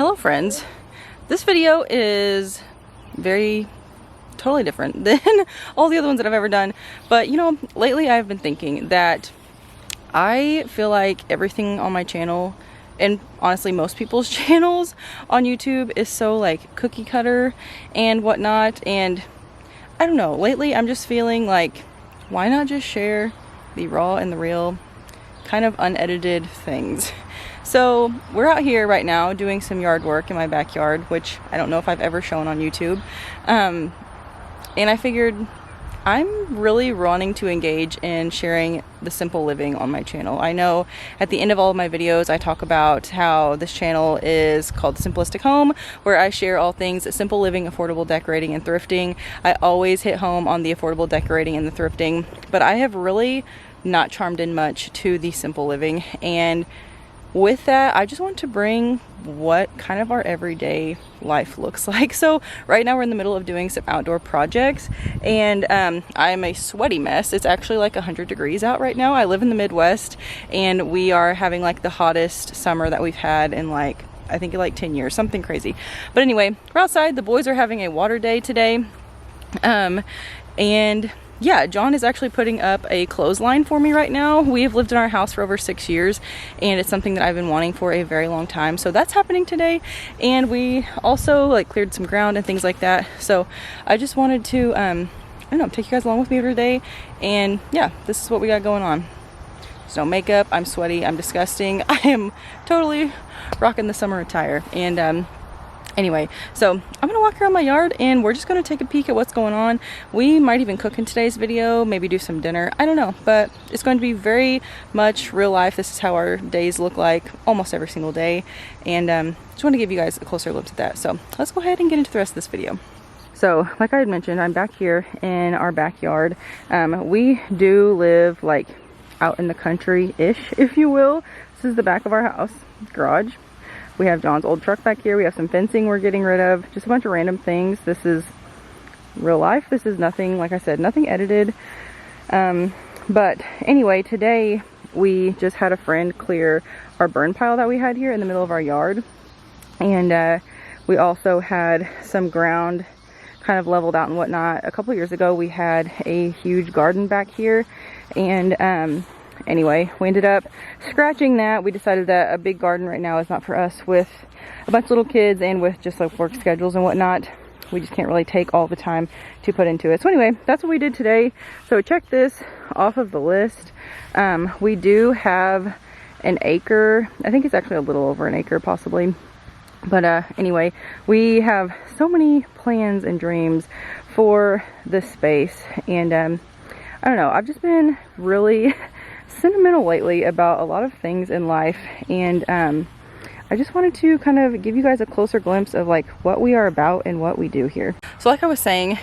Hello friends, this video is totally different than all the other ones that I've ever done, but you know, lately I've been thinking that I feel like everything on my channel, and honestly most people's channels on YouTube, is so like cookie cutter and whatnot, and I don't know, lately I'm just feeling like, why not just share the raw and the real, kind of unedited things. So we're out here right now doing some yard work in my backyard, which I don't know if I've ever shown on YouTube. And I figured I'm really wanting to engage in sharing the simple living on my channel. I know at the end of all of my videos I talk about how this channel is called Simplistic Home, where I share all things simple living, affordable decorating, and thrifting. I always hit home on the affordable decorating and the thrifting, but I have really not charmed in much to the simple living, and with that I just want to bring what kind of our everyday life looks like. So right now we're in the middle of doing some outdoor projects, and I'm a sweaty mess. It's actually like 100 degrees out right now. I live in the Midwest, and we are having like the hottest summer that we've had in like, I think like 10 years, something crazy. But anyway, we're outside. The boys are having a water day today, and yeah, John is actually putting up a clothesline for me right now. We have lived in our house for over 6 years, and it's something that I've been wanting for a very long time. So that's happening today, and we also like cleared some ground and things like that. So I just wanted to, I don't know, take you guys along with me today, and yeah, this is what we got going on. There's no makeup, I'm sweaty, I'm disgusting. I am totally rocking the summer attire, and anyway, so I'm gonna walk around my yard and we're just gonna take a peek at what's going on. We might even cook in today's video, maybe do some dinner, I don't know, but it's going to be very much real life. This is how our days look like almost every single day, and just want to give you guys a closer look at that. So let's go ahead and get into the rest of this video. So like I had mentioned, I'm back here in our backyard. We do live like out in the country-ish, if you will. This is the back of our house, garage. We have John's old truck back here. We have some fencing we're getting rid of. Just a bunch of random things. This is real life. This is nothing, like I said, nothing edited. But anyway, today we just had a friend clear our burn pile that we had here in the middle of our yard. And we also had some ground kind of leveled out and whatnot. A couple years ago, we had a huge garden back here. And anyway, we ended up scratching that. We decided that a big garden right now is not for us with a bunch of little kids and with just like work schedules and whatnot. We just can't really take all the time to put into it. So anyway, that's what we did today. So check this off of the list. We do have an acre. I think it's actually a little over an acre possibly. But anyway, we have so many plans and dreams for this space. And I don't know, I've just been really sentimental lately about a lot of things in life, and I just wanted to kind of give you guys a closer glimpse of like what we are about and what we do here. So like I was saying,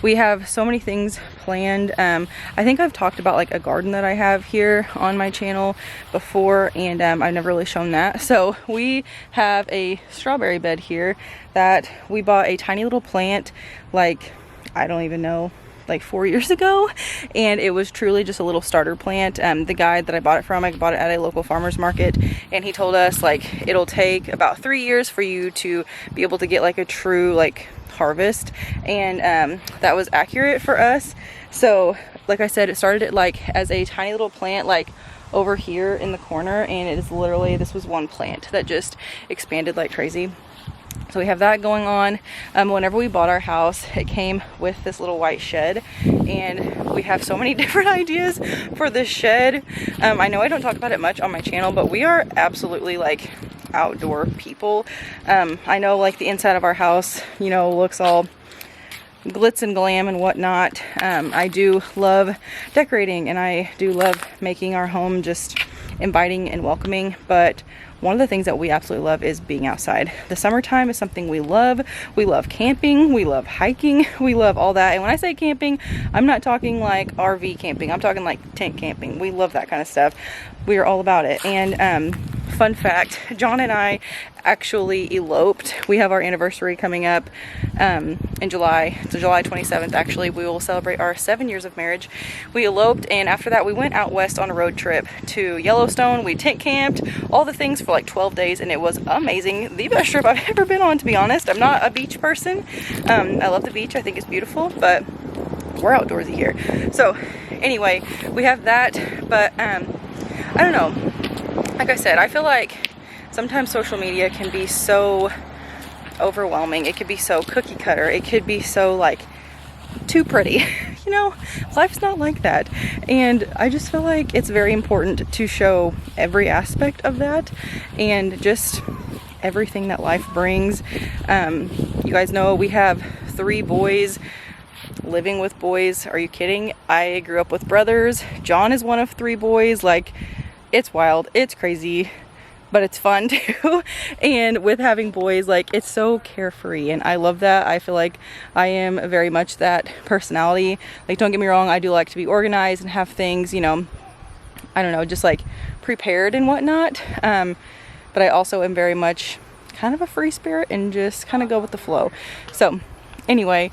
we have so many things planned. I think I've talked about like a garden that I have here on my channel before, and I've never really shown that. So we have a strawberry bed here that we bought a tiny little plant, like, I don't even know, like 4 years ago, and it was truly just a little starter plant. The guy that I bought it from, I bought it at a local farmer's market, and he told us like it'll take about 3 years for you to be able to get like a true like harvest, and that was accurate for us. So like I said, it started it like as a tiny little plant like over here in the corner, and it is literally, this was one plant that just expanded like crazy. So we have that going on. Whenever we bought our house, it came with this little white shed, and we have so many different ideas for this shed. I know I don't talk about it much on my channel, but we are absolutely like outdoor people. I know like the inside of our house, you know, looks all glitz and glam and whatnot. I do love decorating, and I do love making our home just inviting and welcoming, but one of the things that we absolutely love is being outside. The summertime is something we love. We love camping, we love hiking, we love all that. And when I say camping, I'm not talking like RV camping, I'm talking like tent camping. We love that kind of stuff. We are all about it. And fun fact, John and I actually eloped. We have our anniversary coming up in July. It's July 27th actually. We will celebrate our 7 years of marriage. We eloped, and after that we went out west on a road trip to Yellowstone. We tent camped, all the things for like 12 days, and it was amazing. The best trip I've ever been on, to be honest. I'm not a beach person. I love the beach. I think it's beautiful, but we're outdoorsy here. So anyway, we have that, but I don't know. Like I said, I feel like sometimes social media can be so overwhelming. It could be so cookie cutter. It could be so like too pretty. You know, life's not like that. And I just feel like it's very important to show every aspect of that and just everything that life brings. You guys know we have 3 boys. Living with boys, are you kidding? I grew up with brothers. John is one of 3 boys. Like, it's wild, it's crazy, but it's fun too. And with having boys, like, it's so carefree, and I love that. I feel like I am very much that personality. Like, don't get me wrong, I do like to be organized and have things, you know, I don't know, just like prepared and whatnot. But I also am very much kind of a free spirit and just kind of go with the flow. So anyway,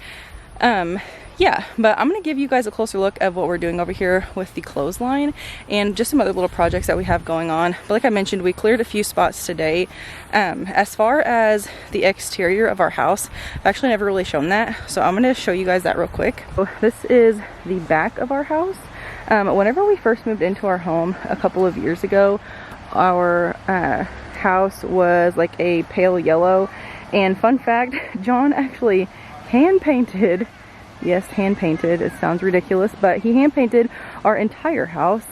yeah, but I'm going to give you guys a closer look at what we're doing over here with the clothesline and just some other little projects that we have going on. But like I mentioned, we cleared a few spots today. As far as the exterior of our house, I've actually never really shown that, so I'm going to show you guys that real quick. So this is the back of our house. Whenever we first moved into our home a couple of years ago, our house was like a pale yellow. And fun fact, John actually hand painted, yes, hand painted, it sounds ridiculous, but he hand painted our entire house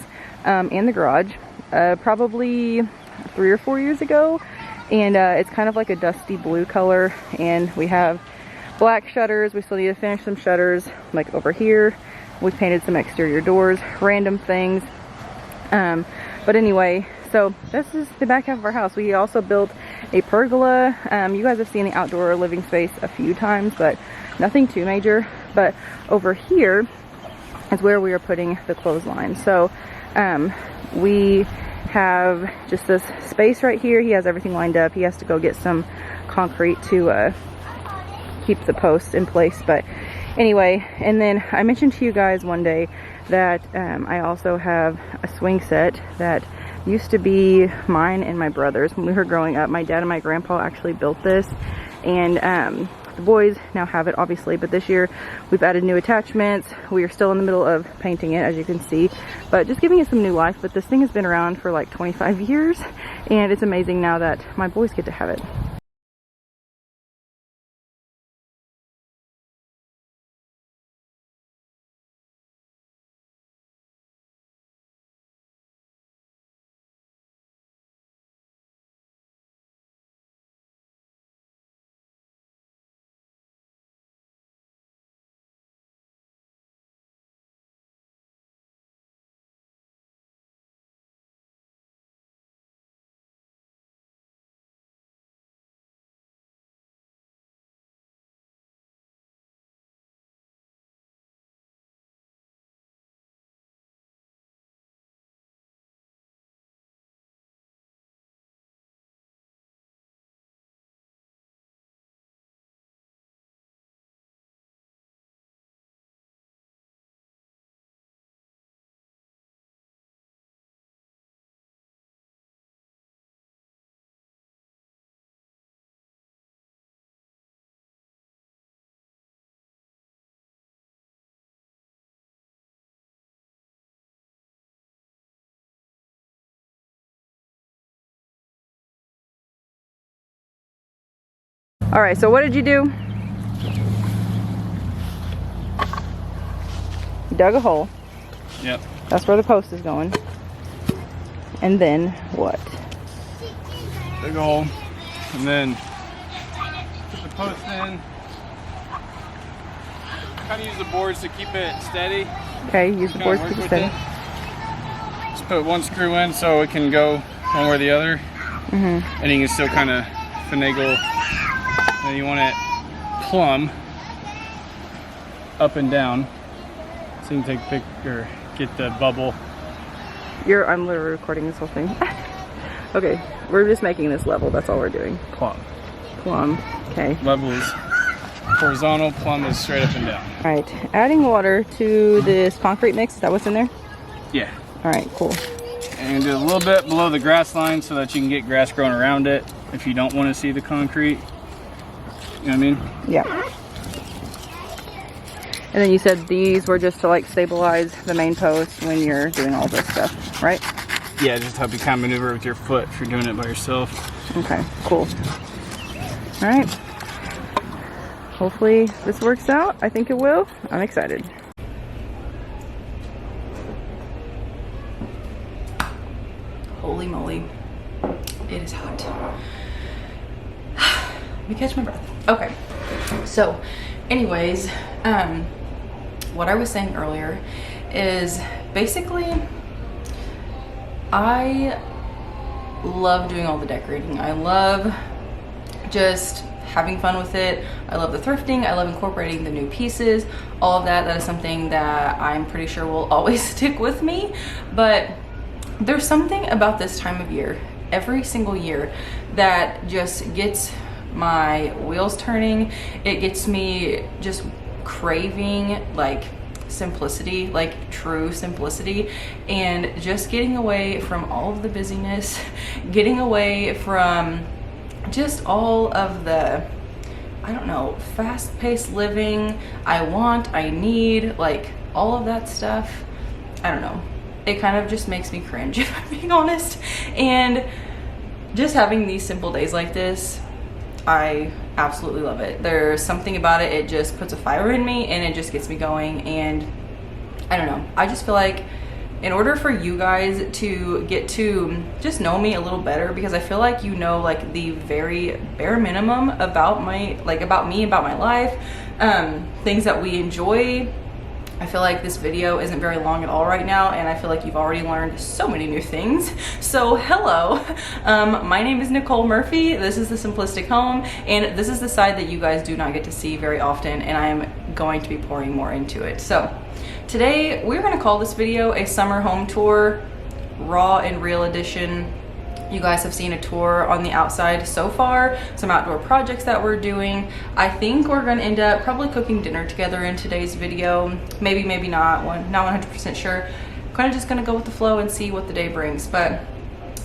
and the garage probably 3 or 4 years ago. And it's kind of like a dusty blue color, and we have black shutters. We still need to finish some shutters like over here. We painted some exterior doors, random things. But anyway, so this is the back half of our house. We also built a pergola. You guys have seen the outdoor living space a few times, but nothing too major. But over here is where we are putting the clothesline. So we have just this space right here. He has everything lined up. He has to go get some concrete to keep the posts in place. But anyway, and then I mentioned to you guys one day that I also have a swing set that used to be mine and my brother's when we were growing up. My dad and my grandpa actually built this, and the boys now have it, obviously, but this year we've added new attachments. We are still in the middle of painting it, as you can see, but just giving it some new life. But this thing has been around for like 25 years, and it's amazing now that my boys get to have it. All right, so what did you do? You dug a hole. Yep. That's where the post is going. And then what? Dig a hole, and then put the post in. Kind of use the boards to keep it steady. Okay, use the boards to keep it steady. Just put one screw in so it can go one way or the other. And you can still kind of finagle. And you want it plumb up and down, so you can take a picture, get the bubble. I'm literally recording this whole thing. Okay, we're just making this level. That's all we're doing. Plumb. Plumb. Okay. Level is horizontal, plumb is straight up and down. All right, adding water to this concrete mix. Is that what's in there? Yeah. All right, cool. And do a little bit below the grass line so that you can get grass growing around it if you don't want to see the concrete. You know what I mean? Yeah. And then you said these were just to like stabilize the main post when you're doing all this stuff, right? Yeah, just help you kind of maneuver with your foot if you're doing it by yourself. Okay, cool. All right. Hopefully this works out. I think it will. I'm excited. Holy moly. It is hot. Let me catch my breath. Okay. So, anyways, what I was saying earlier is basically I love doing all the decorating. I love just having fun with it. I love the thrifting. I love incorporating the new pieces. All of that. That is something that I'm pretty sure will always stick with me. But there's something about this time of year, every single year, that just gets my wheels turning. It gets me just craving like simplicity, like true simplicity, and just getting away from all of the busyness, getting away from just all of the, I don't know, fast-paced living. I need, like all of that stuff. I don't know. It kind of just makes me cringe, if I'm being honest. And just having these simple days like this, I absolutely love it. There's something about it. It just puts a fire in me and it just gets me going. And I don't know. I just feel like in order for you guys to get to just know me a little better, because I feel like you know like the very bare minimum about me, about my life, things that we enjoy. I feel like this video isn't very long at all right now, and I feel like you've already learned so many new things. So hello, my name is Nicole Murphy. This is The Simplistic Home, and this is the side that you guys do not get to see very often, and I am going to be pouring more into it. So today we're going to call this video a summer home tour, raw and real edition. You guys have seen a tour on the outside so far, some outdoor projects that we're doing. I think we're gonna end up probably cooking dinner together in today's video. Maybe, maybe not, not 100% sure. Kind of just gonna go with the flow and see what the day brings. But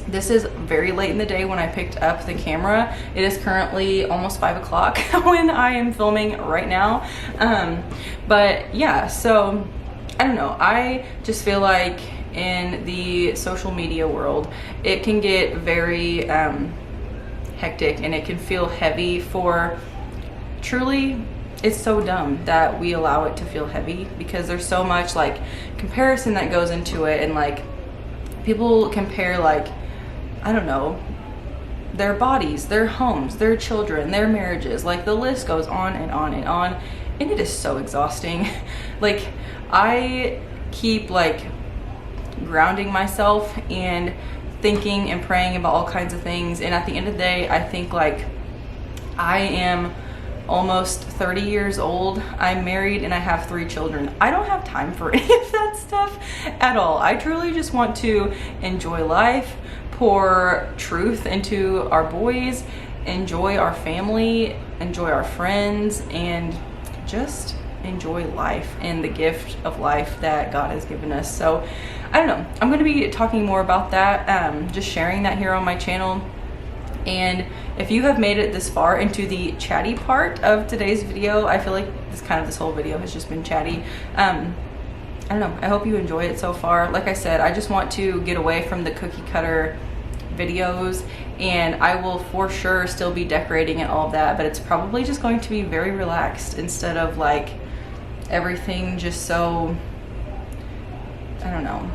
this is very late in the day when I picked up the camera. It is currently almost 5 o'clock when I am filming right now. But yeah, so I don't know. I just feel like in the social media world, it can get very hectic and it can feel heavy for truly. It's so dumb that we allow it to feel heavy, because there's so much like comparison that goes into it, and like people compare, like, I don't know, their bodies, their homes, their children, their marriages, like the list goes on and on and on, and it is so exhausting. Like I keep like grounding myself and thinking and praying about all kinds of things, and at the end of the day I think like I am almost 30 years old, I'm married, and I have 3 children. I don't have time for any of that stuff at all. I truly just want to enjoy life, pour truth into our boys, enjoy our family, enjoy our friends, and just enjoy life and the gift of life that God has given us. So I don't know, I'm going to be talking more about that, just sharing that here on my channel. And if you have made it this far into the chatty part of today's video, I feel like this whole video has just been chatty. I don't know, I hope you enjoy it so far. Like I said, I just want to get away from the cookie cutter videos, and I will for sure still be decorating and all of that, but it's probably just going to be very relaxed instead of like everything just so, I don't know.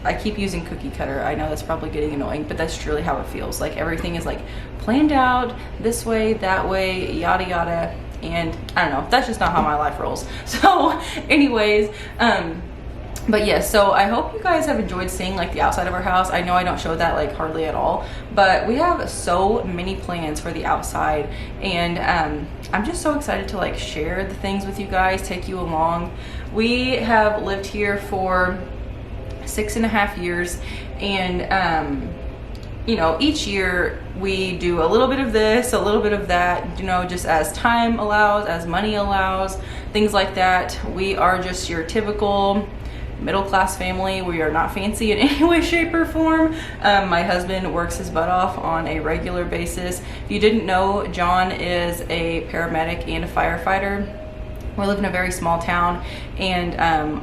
I keep using cookie cutter. I know that's probably getting annoying, but that's truly how it feels. Like everything is like planned out this way, that way, yada yada. And I don't know, that's just not how my life rolls. So anyways, but yeah, so I hope you guys have enjoyed seeing like the outside of our house. I know I don't show that like hardly at all, but we have so many plans for the outside, and I'm just so excited to like share the things with you guys, take you along. We have lived here for 6.5 years, and you know, each year we do a little bit of this, a little bit of that, you know, just as time allows, as money allows, things like that. We are just your typical middle-class family. We are not fancy in any way, shape, or form. My husband works his butt off on a regular basis. If you didn't know, John is a paramedic and a firefighter. We live in a very small town, and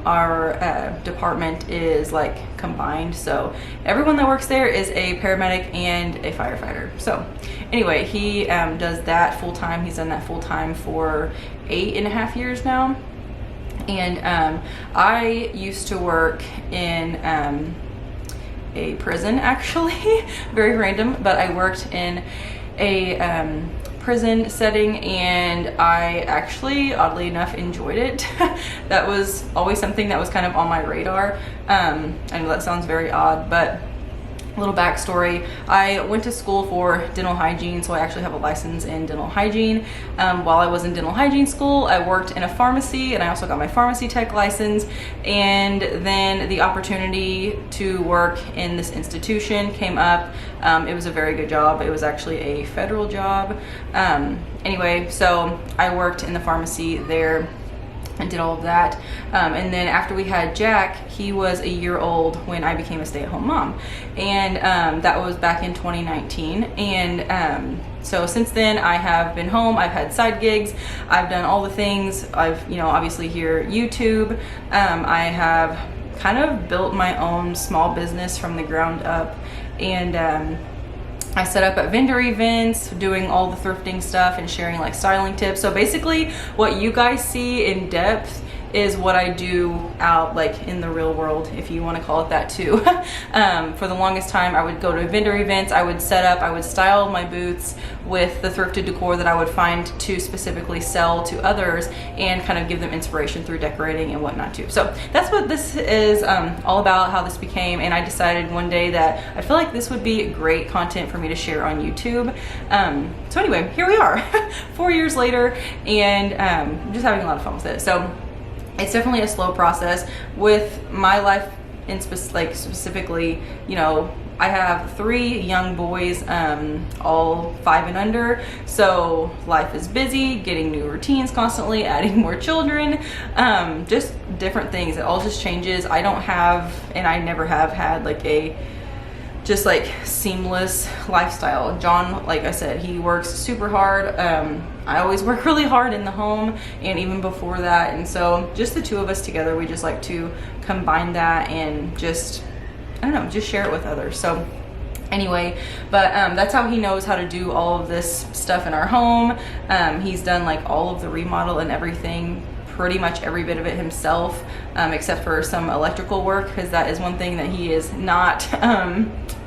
our department is like combined, so everyone that works there is a paramedic and a firefighter. So anyway, he does that full-time. He's done that full-time for 8.5 years now. And I used to work in a prison, actually. Very random, but I worked in a prison setting, and I actually, oddly enough, enjoyed it. That was always something that was kind of on my radar. I know that sounds very odd, but a little backstory. I went to school for dental hygiene, so I actually have a license in dental hygiene. While I was in dental hygiene school, I worked in a pharmacy, and I also got my pharmacy tech license. And then the opportunity to work in this institution came up. It was a very good job. It was actually a federal job. Anyway, so I worked in the pharmacy there and did all of that. And then after we had Jack, he was a year old when I became a stay-at-home mom. And that was back in 2019. And so since then, I have been home. I've had side gigs. I've done all the things. I've, you know, obviously here, YouTube. I have kind of built my own small business from the ground up. And I set up at vendor events, doing all the thrifting stuff and sharing like styling tips. So basically what you guys see in depth is what I do out like in the real world, if you want to call it that too. For the longest time, I would go to vendor events, I would set up, I would style my booths with the thrifted decor that I would find to specifically sell to others, and kind of give them inspiration through decorating and whatnot too. So that's what this is all about, how this became. And I decided one day that I feel like this would be great content for me to share on YouTube. So anyway, here we are 4 years later, and just having a lot of fun with it. So it's definitely a slow process with my life in specifically, you know, I have 3 young boys, all 5 and under. So life is busy, getting new routines constantly, adding more children, just different things. It all just changes. I don't have, and I never have had like a just like seamless lifestyle. John, like I said, he works super hard. I always work really hard in the home and even before that. And so just the two of us together, we just like to combine that and just, I don't know, just share it with others. So anyway, but that's how he knows how to do all of this stuff in our home. He's done like all of the remodel and everything, pretty much every bit of it himself, except for some electrical work, because that is one thing that he is not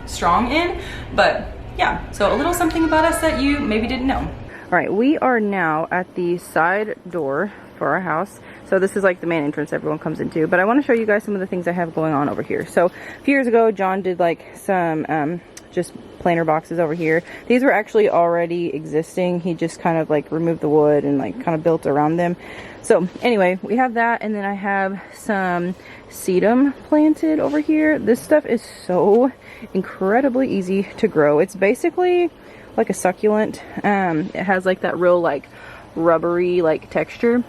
strong in. But yeah, so a little something about us that you maybe didn't know. All right, we are now at the side door for our house. So this is like the main entrance everyone comes into, but I want to show you guys some of the things I have going on over here. So a few years ago, John did like some just planter boxes over here. These were actually already existing. He just kind of like removed the wood and like kind of built around them. So anyway, we have that, and then I have some sedum planted over here. This stuff is so incredibly easy to grow. It's basically like a succulent. It has like that real like rubbery like texture.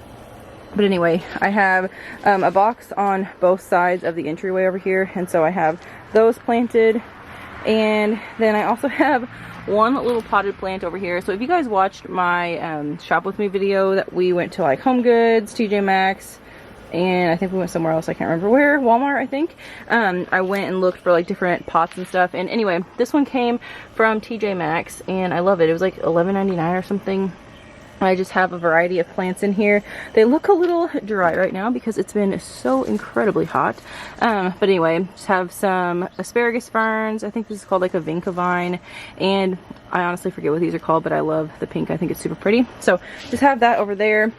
But anyway, I have a box on both sides of the entryway over here, and so I have those planted. And then I also have one little potted plant over here. So if you guys watched my shop with me video, that we went to like Home Goods, TJ Maxx, and I think we went somewhere else, I can't remember where, Walmart I think. I went and looked for like different pots and stuff, and anyway, this one came from TJ Maxx and I love it. It was like $11.99 or something. I just have a variety of plants in here. They look a little dry right now because it's been so incredibly hot. But anyway, just have some asparagus ferns. I think this is called like a vinca vine. And I honestly forget what these are called, but I love the pink. I think it's super pretty. So just have that over there.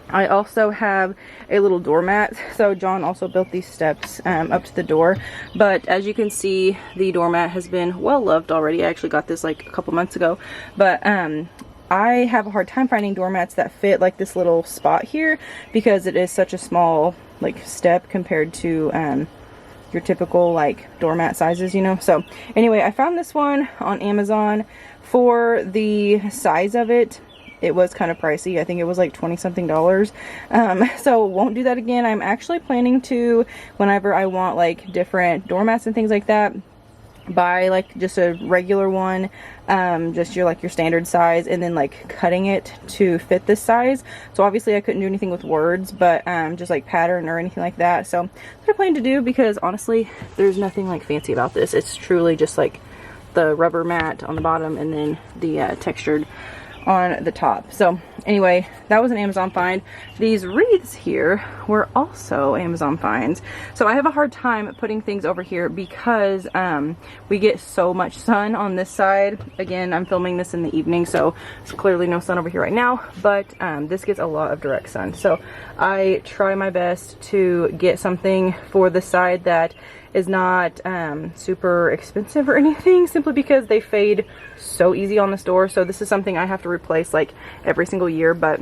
I also have a little doormat. So John also built these steps up to the door. But as you can see, the doormat has been well loved already. I actually got this like a couple months ago. But I have a hard time finding doormats that fit like this little spot here because it is such a small like step compared to your your typical like doormat sizes, you know. So anyway, I found this one on Amazon. For the size of it, it was kind of pricey. I think it was like 20 something dollars. So won't do that again. I'm actually planning to, whenever I want like different doormats and things like that, buy like just a regular one, just your like your standard size, and then like cutting it to fit this size. So obviously I couldn't do anything with words, but just like pattern or anything like that. So that's what I plan to do, because honestly there's nothing like fancy about this. It's truly just like the rubber mat on the bottom and then the textured on the top. So anyway, that was an Amazon find. These wreaths here were also Amazon finds. So I have a hard time putting things over here because we get so much sun on this side. Again, I'm filming this in the evening, so there's clearly no sun over here right now, but this gets a lot of direct sun. So I try my best to get something for the side that is not super expensive or anything, simply because they fade so easy on this door. So this is something I have to replace like every single year, but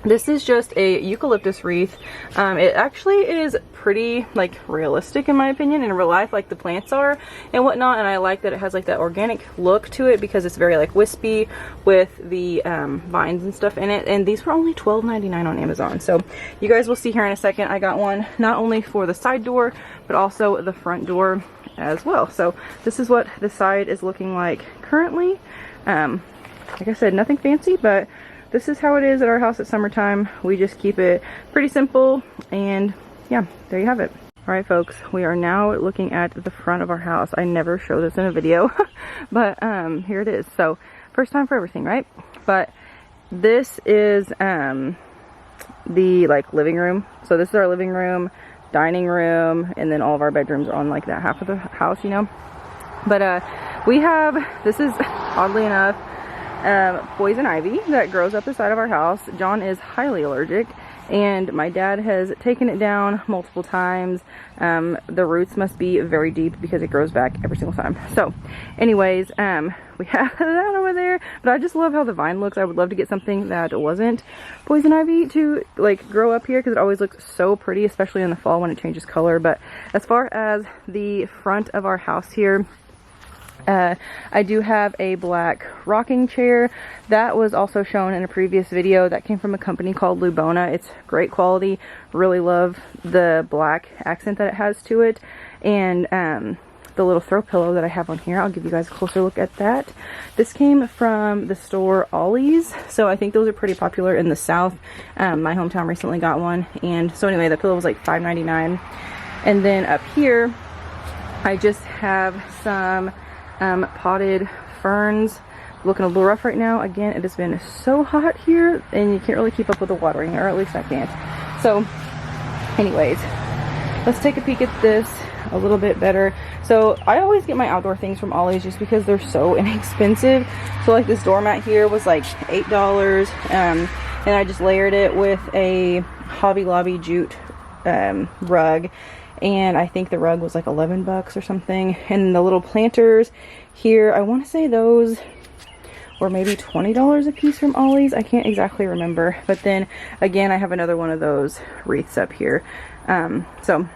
this is just a eucalyptus wreath. It actually is pretty like realistic in my opinion in real life, like the plants are and whatnot, and I like that it has like that organic look to it because it's very like wispy with the vines and stuff in it. And these were only $12.99 on Amazon. So you guys will see here in a second, I got one not only for the side door but also the front door as well. So this is what the side is looking like currently. Like I said, nothing fancy, but this is how it is at our house at summertime. We just keep it pretty simple, and yeah, there you have it. All right, folks, we are now looking at the front of our house. I never show this in a video, but here it is. So first time for everything, right? But this is the like living room. So this is our living room, dining room, and then all of our bedrooms are on like that half of the house, you know. But we have, this is oddly enough, poison ivy that grows up the side of our house. John is highly allergic, and my dad has taken it down multiple times. The roots must be very deep because it grows back every single time. So anyways, we have that over there, but I just love how the vine looks. I would love to get something that wasn't poison ivy to like grow up here, because it always looks so pretty, especially in the fall when it changes color. But as far as the front of our house here, I do have a black rocking chair that was also shown in a previous video. That came from a company called Lubona. It's great quality. Really love the black accent that it has to it. And the little throw pillow that I have on here, I'll give you guys a closer look at that. This came from the store Ollie's, so I think those are pretty popular in the South. My hometown recently got one, and so anyway, the pillow was like $5.99. And then up here I just have some potted ferns. Looking a little rough right now. Again, it has been so hot here and you can't really keep up with the watering, or at least I can't. So anyways, let's take a peek at this a little bit better. So I always get my outdoor things from Ollie's just because they're so inexpensive. So like this doormat here was like $8, and I just layered it with a Hobby Lobby jute rug, and I think the rug was like 11 bucks or something. And the little planters here, I want to say those were maybe $20 a piece from Ollie's. I can't exactly remember. But then again, I have another one of those wreaths up here. So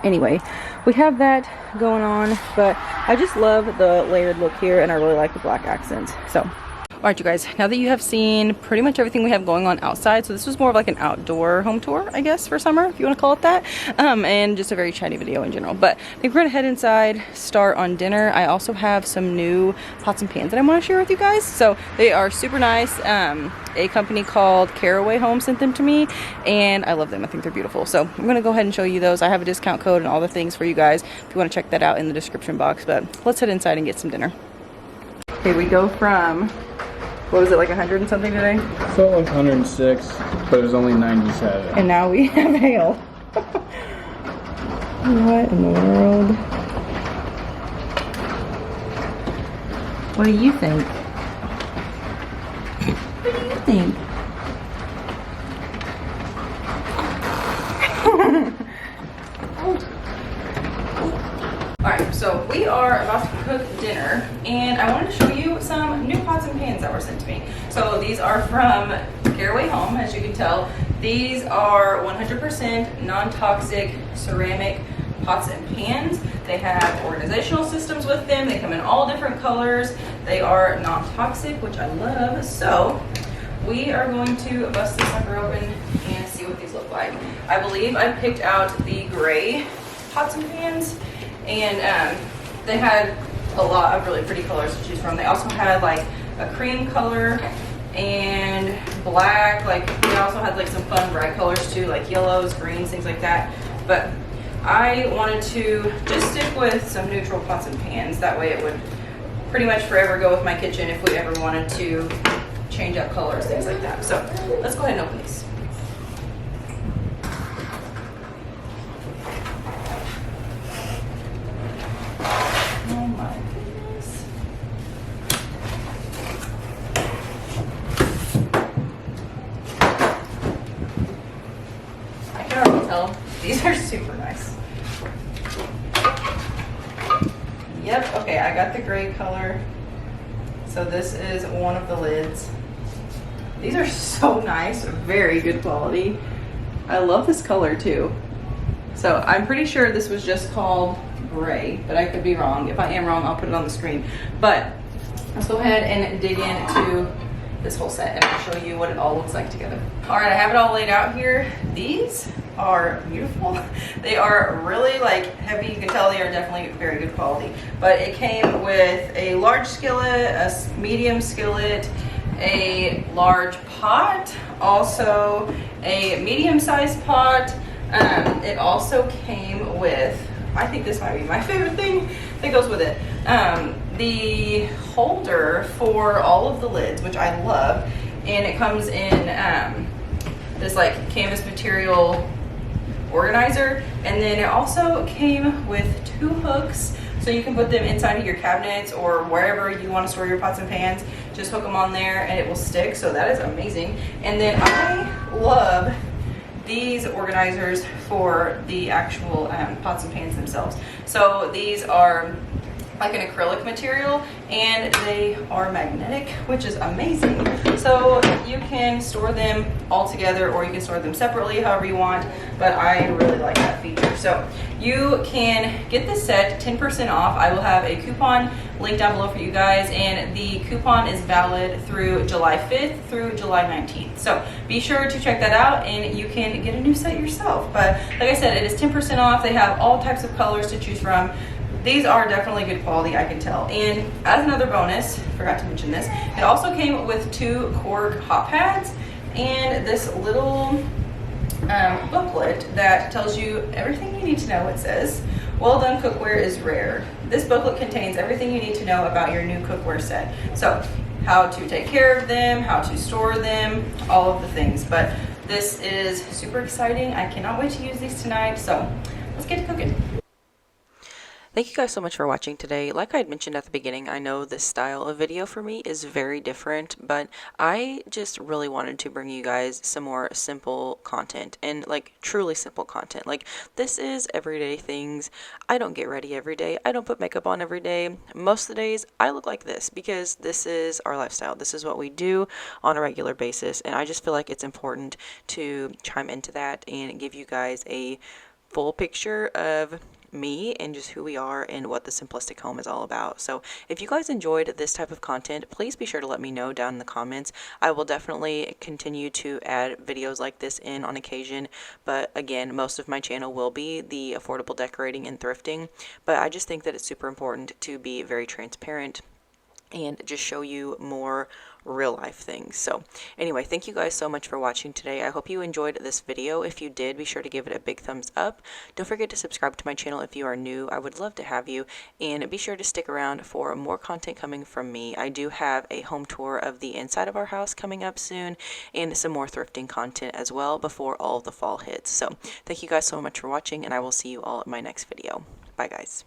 anyway, we have that going on, but I just love the layered look here, and I really like the black accents. So alright, you guys, now that you have seen pretty much everything we have going on outside, so this was more of like an outdoor home tour, I guess, for summer, if you want to call it that, and just a very chatty video in general. But I think we're gonna head inside, start on dinner. I also have some new pots and pans that I want to share with you guys. So they are super nice. A company called Caraway Home sent them to me, and I love them. I think they're beautiful. So I'm gonna go ahead and show you those. I have a discount code and all the things for you guys if you want to check that out in the description box. But let's head inside and get some dinner. Okay, we go from, what was it, like 100 and something today? Felt like 106, but it was only 97. And now we have hail. What in the world? What do you think? What do you think? Alright, so we are about to cook dinner, and I wanted to show you some new pots and pans that were sent to me. So these are from Caraway Home, as you can tell. These are 100% non-toxic ceramic pots and pans. They have organizational systems with them. They come in all different colors. They are not toxic, which I love. So we are going to bust this sucker open and see what these look like. I believe I picked out the gray pots and pans, and they had a lot of really pretty colors to choose from. They also had like a cream color and black, like they also had like some fun bright colors too, like yellows, greens, things like that. But I wanted to just stick with some neutral pots and pans. That way it would pretty much forever go with my kitchen if we ever wanted to change up colors, things like that. So let's go ahead and open these. Oh my goodness. I can already tell these are super nice. Yep, okay, I got the gray color. So this is one of the lids. These are so nice, very good quality. I love this color too. So I'm pretty sure this was just called gray, but I could be wrong. If I am wrong, I'll put it on the screen. But let's go ahead and dig into this whole set and I'll show you what it all looks like together. All right, I have it all laid out here. These are beautiful. They are really like heavy. You can tell they are definitely very good quality. But it came with a large skillet, a medium skillet, a large pot, also a medium-sized pot. It also came with, I think this might be my favorite thing that goes with it, the holder for all of the lids, which I love, and it comes in this like canvas material organizer, and then it also came with 2 hooks, so you can put them inside of your cabinets or wherever you want to store your pots and pans. Just hook them on there and it will stick, so that is amazing. And then I love these organizers for the actual pots and pans themselves. So these are like an acrylic material and they are magnetic, which is amazing. So you can store them all together or you can store them separately, however you want, but I really like that feature. So you can get this set 10% off. I will have a coupon link down below for you guys, and the coupon is valid through July 5th through July 19th. So be sure to check that out and you can get a new set yourself. But like I said, it is 10% off. They have all types of colors to choose from. These are definitely good quality, I can tell. And as another bonus, forgot to mention this, it also came with 2 cork hot pads and this little booklet that tells you everything you need to know. It says, "Well done cookware is rare." This booklet contains everything you need to know about your new cookware set. So how to take care of them, how to store them, all of the things. But this is super exciting. I cannot wait to use these tonight. So let's get to cooking. Thank you guys so much for watching today. Like I had mentioned at the beginning, I know this style of video for me is very different, but I just really wanted to bring you guys some more simple content, and like truly simple content. Like, this is everyday things. I don't get ready every day. I don't put makeup on every day. Most of the days I look like this because this is our lifestyle. This is what we do on a regular basis, and I just feel like it's important to chime into that and give you guys a full picture of me and just who we are and what the simplistic home is all about. So if you guys enjoyed this type of content, please be sure to let me know down in the comments. I will definitely continue to add videos like this in on occasion, but again, most of my channel will be the affordable decorating and thrifting, but I just think that it's super important to be very transparent and just show you more real life things. So anyway, thank you guys so much for watching today. I hope you enjoyed this video. If you did, be sure to give it a big thumbs up. Don't forget to subscribe to my channel if you are new. I would love to have you, and be sure to stick around for more content coming from me. I do have a home tour of the inside of our house coming up soon, and some more thrifting content as well before all of the fall hits. So thank you guys so much for watching, and I will see you all at my next video. Bye guys.